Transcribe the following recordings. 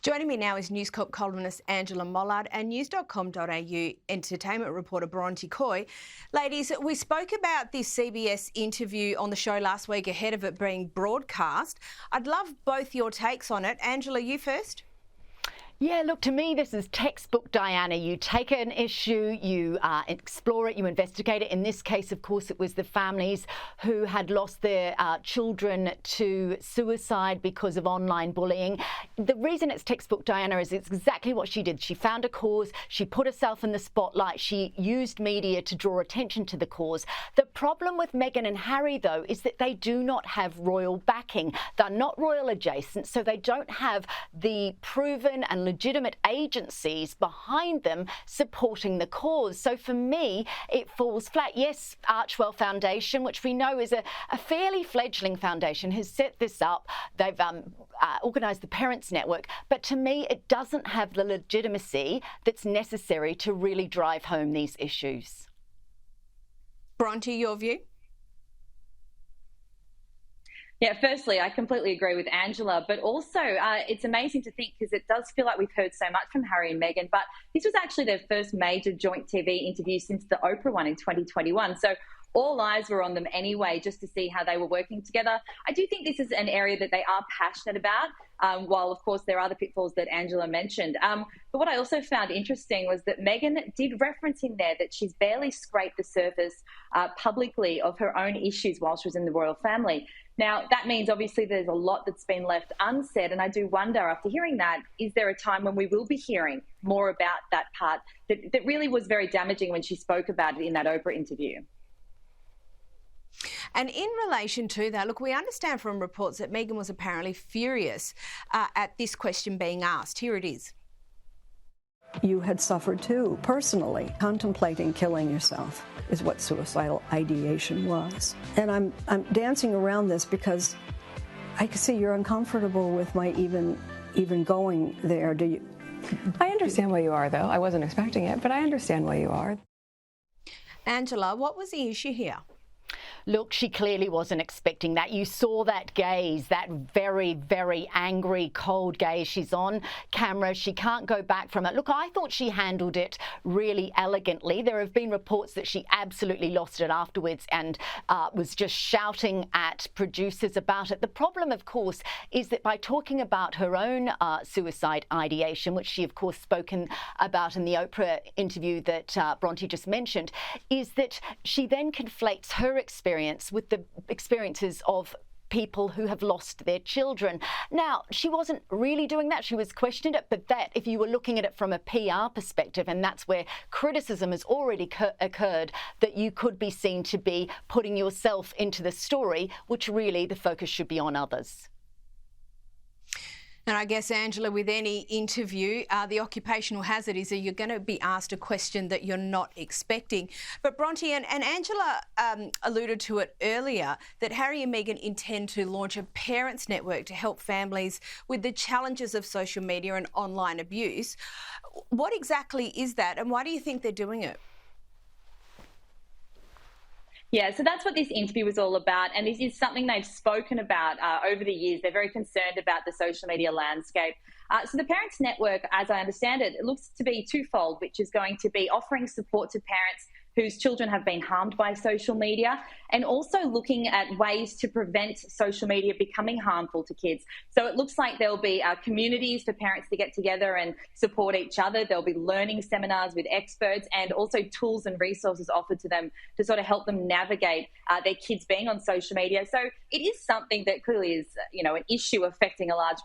Joining me now is News Corp columnist Angela Mollard and news.com.au entertainment reporter Bronte Coy. Ladies, we spoke about this CBS interview on the show last week ahead of it being broadcast. I'd love both your takes on it. Angela, you first. Yeah, look, to me, this is textbook Diana. You take an issue, you explore it, you investigate it. In this case, of course, it was the families who had lost their children to suicide because of online bullying. The reason it's textbook Diana is it's exactly what she did. She found a cause, she put herself in the spotlight, she used media to draw attention to the cause. The problem with Meghan and Harry, though, is that they do not have royal backing. They're not royal adjacent, so they don't have the proven and legitimate agencies behind them supporting the cause. So for me, it falls flat. Yes, Archewell Foundation, which we know is a fairly fledgling foundation, has set this up. They've organised the Parents Network. But to me, it doesn't have the legitimacy that's necessary to really drive home these issues. Bronte, your view? Yeah, firstly, I completely agree with Angela, but also it's amazing to think because it does feel like we've heard so much from Harry and Meghan, but this was actually their first major joint TV interview since the Oprah one in 2021. So all eyes were on them anyway, just to see how they were working together. I do think this is an area that they are passionate about, while, of course, there are the pitfalls that Angela mentioned. But what I also found interesting was that Meghan did reference in there that she's barely scraped the surface publicly of her own issues while she was in the royal family. Now, that means obviously there's a lot that's been left unsaid, and I do wonder, after hearing that, is there a time when we will be hearing more about that part that really was very damaging when she spoke about it in that Oprah interview? And in relation to that, look, we understand from reports that Meghan was apparently furious at this question being asked. Here it is. You had suffered too, personally. Contemplating killing yourself is what suicidal ideation was. And I'm dancing around this because I can see you're uncomfortable with my even going there. Do you? I understand why you are, though. I wasn't expecting it, but I understand why you are. Angela, what was the issue here? Look, she clearly wasn't expecting that. You saw that gaze, that very, very angry, cold gaze. She's on camera. She can't go back from it. Look, I thought she handled it really elegantly. There have been reports that she absolutely lost it afterwards and was just shouting at producers about it. The problem, of course, is that by talking about her own suicide ideation, which she, of course, spoken about in the Oprah interview that Bronte just mentioned, is that she then conflates her experience with the experiences of people who have lost their children. Now, she wasn't really doing that. She was questioning it, but that, if you were looking at it from a PR perspective, and that's where criticism has already occurred, that you could be seen to be putting yourself into the story, which really the focus should be on others. And I guess, Angela, with any interview, the occupational hazard is that you're going to be asked a question that you're not expecting. But Bronte and Angela alluded to it earlier, that Harry and Meghan intend to launch a parents network to help families with the challenges of social media and online abuse. What exactly is that, and why do you think they're doing it? Yeah, so that's what this interview was all about, and this is something they've spoken about over the years. They're very concerned about the social media landscape. So the Parents Network, as I understand it, it looks to be twofold, which is going to be offering support to parents whose children have been harmed by social media, and also looking at ways to prevent social media becoming harmful to kids. So it looks like there'll be communities for parents to get together and support each other. There'll be learning seminars with experts, and also tools and resources offered to them to sort of help them navigate their kids being on social media. So it is something that clearly is, an issue affecting a large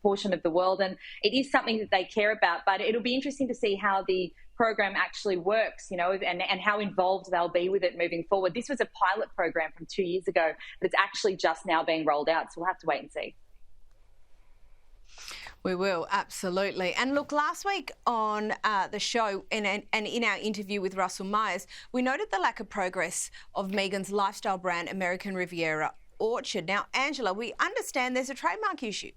portion of the world, and it is something that they care about. But it'll be interesting to see how the program actually works, and how involved they'll be with it moving forward. This was a pilot program from 2 years ago, but it's actually just now being rolled out, so we'll have to wait and see. We will, absolutely. And look, last week on the show and in our interview with Russell Myers, we noted the lack of progress of Meghan's lifestyle brand, American Riviera Orchard. Now, Angela, we understand there's a trademark issue.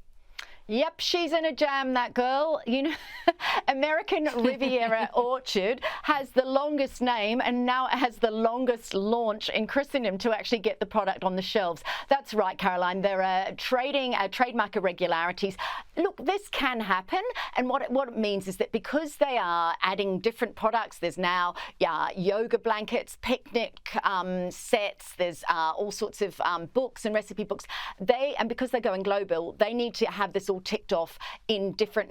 Yep, she's in a jam, that girl. You know, American Riviera Orchard has the longest name and now it has the longest launch in Christendom to actually get the product on the shelves. That's right, Caroline. There are trademark irregularities. Look, this can happen, and what it means is that because they are adding different products, there's now yoga blankets, picnic sets, there's all sorts of books and recipe books. And because they're going global, they need to have this all ticked off in different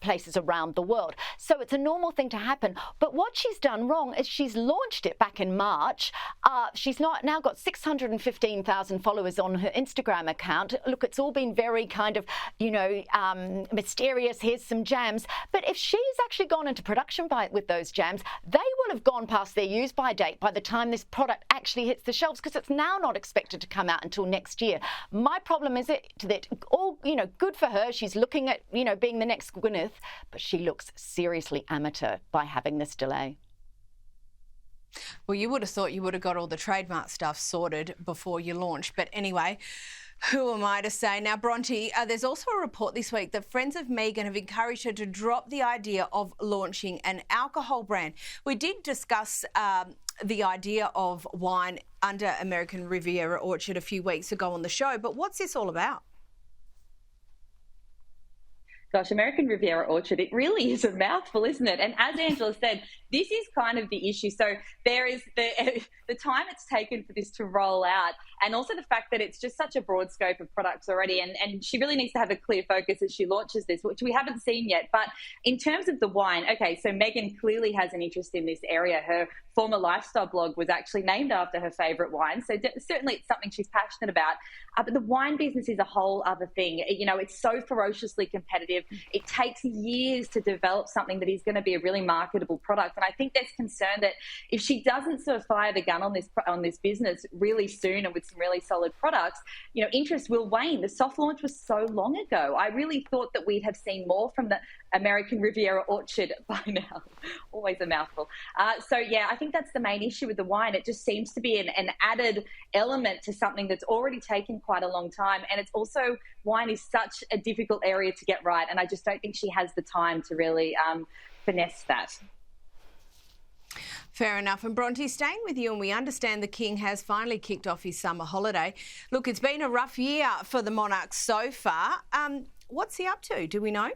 places around the world. So it's a normal thing to happen. But what she's done wrong is she's launched it back in March. She's now got 615,000 followers on her Instagram account. Look, it's all been very kind of, mysterious. Here's some jams. But if she's actually gone into production with those jams, they will have gone past their use-by date by the time this product actually hits the shelves, because it's now not expected to come out until next year. My problem is that all, good for her. She's looking at, being the next Gwyneth, but she looks seriously amateur by having this delay. Well, you would have thought you would have got all the trademark stuff sorted before you launched. But anyway, who am I to say? Now, Bronte, there's also a report this week that friends of Meghan have encouraged her to drop the idea of launching an alcohol brand. We did discuss the idea of wine under American Riviera Orchard a few weeks ago on the show, but what's this all about? Gosh, American Riviera Orchard, it really is a mouthful, isn't it? And as Angela said, this is kind of the issue. So there is the time it's taken for this to roll out, and also the fact that it's just such a broad scope of products already. And she really needs to have a clear focus as she launches this, which we haven't seen yet. But in terms of the wine, okay, so Meghan clearly has an interest in this area. Her former lifestyle blog was actually named after her favourite wine. So certainly it's something she's passionate about. But the wine business is a whole other thing. It's so ferociously competitive. It takes years to develop something that is going to be a really marketable product. And I think there's concern that if she doesn't sort of fire the gun on this business really soon and with some really solid products, interest will wane. The soft launch was so long ago. I really thought that we'd have seen more from the American Riviera Orchard by now. Always a mouthful. So I think that's the main issue with the wine. It just seems to be an added element to something that's already taken quite a long time. And it's also, wine is such a difficult area to get right. And I just don't think she has the time to really finesse that. Fair enough. And Bronte, staying with you, and we understand the King has finally kicked off his summer holiday. Look, it's been a rough year for the monarch so far. What's he up to? Do we know?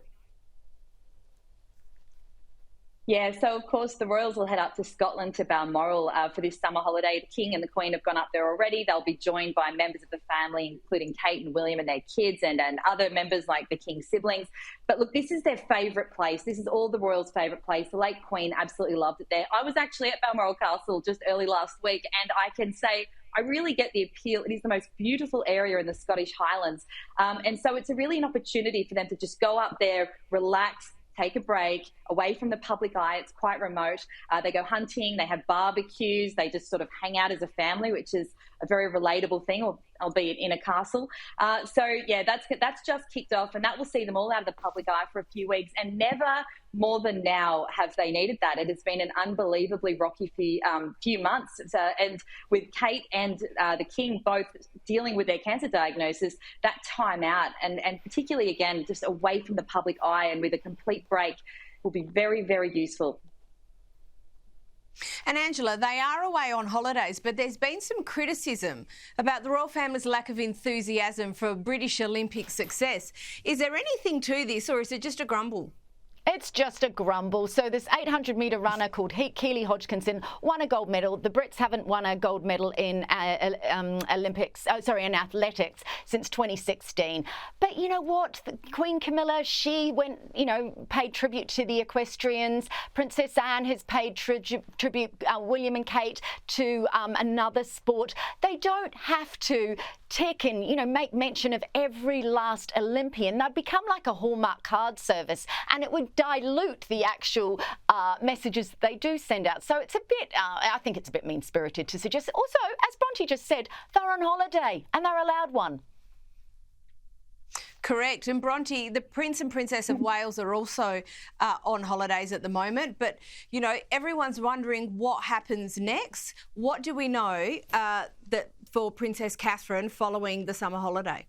Yeah, so of course the royals will head up to Scotland to Balmoral for this summer holiday. The King and the Queen have gone up there already. They'll be joined by members of the family, including Kate and William and their kids, and other members like the King's siblings. But look, this is their favourite place. This is all the royals' favourite place. The late Queen absolutely loved it there. I was actually at Balmoral Castle just early last week, and I can say I really get the appeal. It is the most beautiful area in the Scottish Highlands. And so it's really an opportunity for them to just go up there, relax, take a break, away from the public eye. It's quite remote. They go hunting, they have barbecues, they just sort of hang out as a family, which is a very relatable thing, albeit in a castle. That's just kicked off, and that will see them all out of the public eye for a few weeks, and never more than now have they needed that. It has been an unbelievably rocky few months, and with Kate and the King both dealing with their cancer diagnosis, that time out, and particularly, again, just away from the public eye and with a complete break will be very, very useful. And Angela, they are away on holidays, but there's been some criticism about the royal family's lack of enthusiasm for British Olympic success. Is there anything to this, or is it just a grumble? It's just a grumble. So this 800-metre runner called Keely Hodgkinson won a gold medal. The Brits haven't won a gold medal in athletics since 2016. But you know what? Queen Camilla, she went, paid tribute to the equestrians. Princess Anne has paid tribute, William and Kate, to another sport. They don't have to tick and, make mention of every last Olympian. They'd become like a Hallmark card service, and it would dilute the actual messages that they do send out. So it's a bit, I think it's a bit mean-spirited to suggest. Also, as Bronte just said, they're on holiday and they're allowed one. Correct. And Bronte, the Prince and Princess of Wales are also on holidays at the moment. But, everyone's wondering what happens next. What do we know that for Princess Catherine following the summer holiday?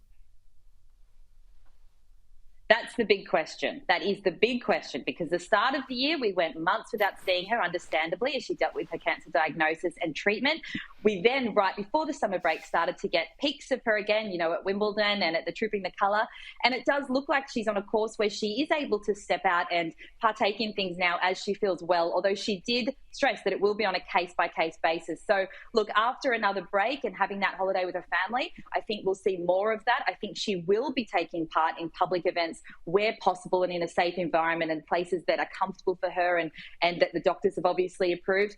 That's the big question. That is the big question, because the start of the year, we went months without seeing her, understandably, as she dealt with her cancer diagnosis and treatment. We then, right before the summer break, started to get peaks of her again, you know, at Wimbledon and at the Trooping the Colour. And it does look like she's on a course where she is able to step out and partake in things now as she feels well, although she did stress that it will be on a case-by-case basis. So, look, after another break and having that holiday with her family, I think we'll see more of that. I think she will be taking part in public events where possible and in a safe environment and places that are comfortable for her and that the doctors have obviously approved.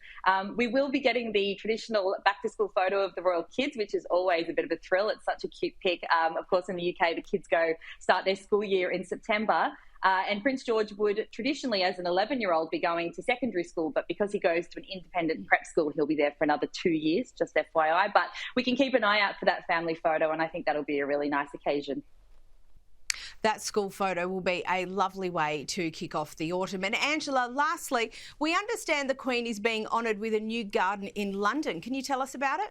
We will be getting the traditional back-to-school photo of the royal kids, which is always a bit of a thrill. It's such a cute pic. Of course, in the UK, the kids start their school year in September. And Prince George would traditionally, as an 11-year-old, be going to secondary school, but because he goes to an independent prep school, he'll be there for another 2 years, just FYI. But we can keep an eye out for that family photo, and I think that'll be a really nice occasion. That school photo will be a lovely way to kick off the autumn. And Angela, lastly, we understand the Queen is being honoured with a new garden in London. Can you tell us about it?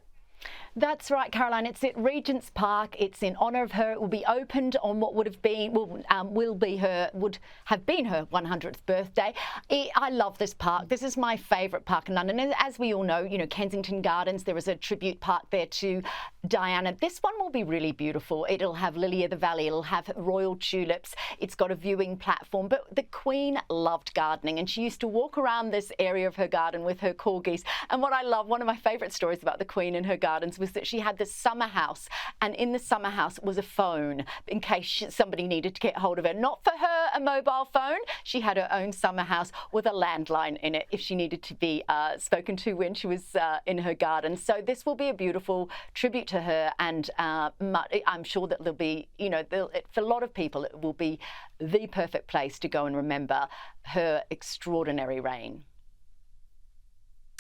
That's right, Caroline. It's at Regent's Park. It's in honour of her. It will be opened on what would have been her 100th birthday. I love this park. This is my favourite park in London. And as we all know, you know, Kensington Gardens, there is a tribute park there to Diana. This one will be really beautiful. It'll have Lily of the Valley. It'll have royal tulips. It's got a viewing platform. But the Queen loved gardening, and she used to walk around this area of her garden with her corgis. And what I love, one of my favourite stories about the Queen and her gardens was that she had this summer house, and in the summer house was a phone in case somebody needed to get hold of her. Not for her a mobile phone. She had her own summer house with a landline in it if she needed to be spoken to when she was in her garden. So this will be a beautiful tribute to her, and I'm sure that there'll be, you know, for a lot of people, it will be the perfect place to go and remember her extraordinary reign.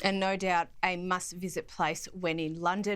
And no doubt a must-visit place when in London.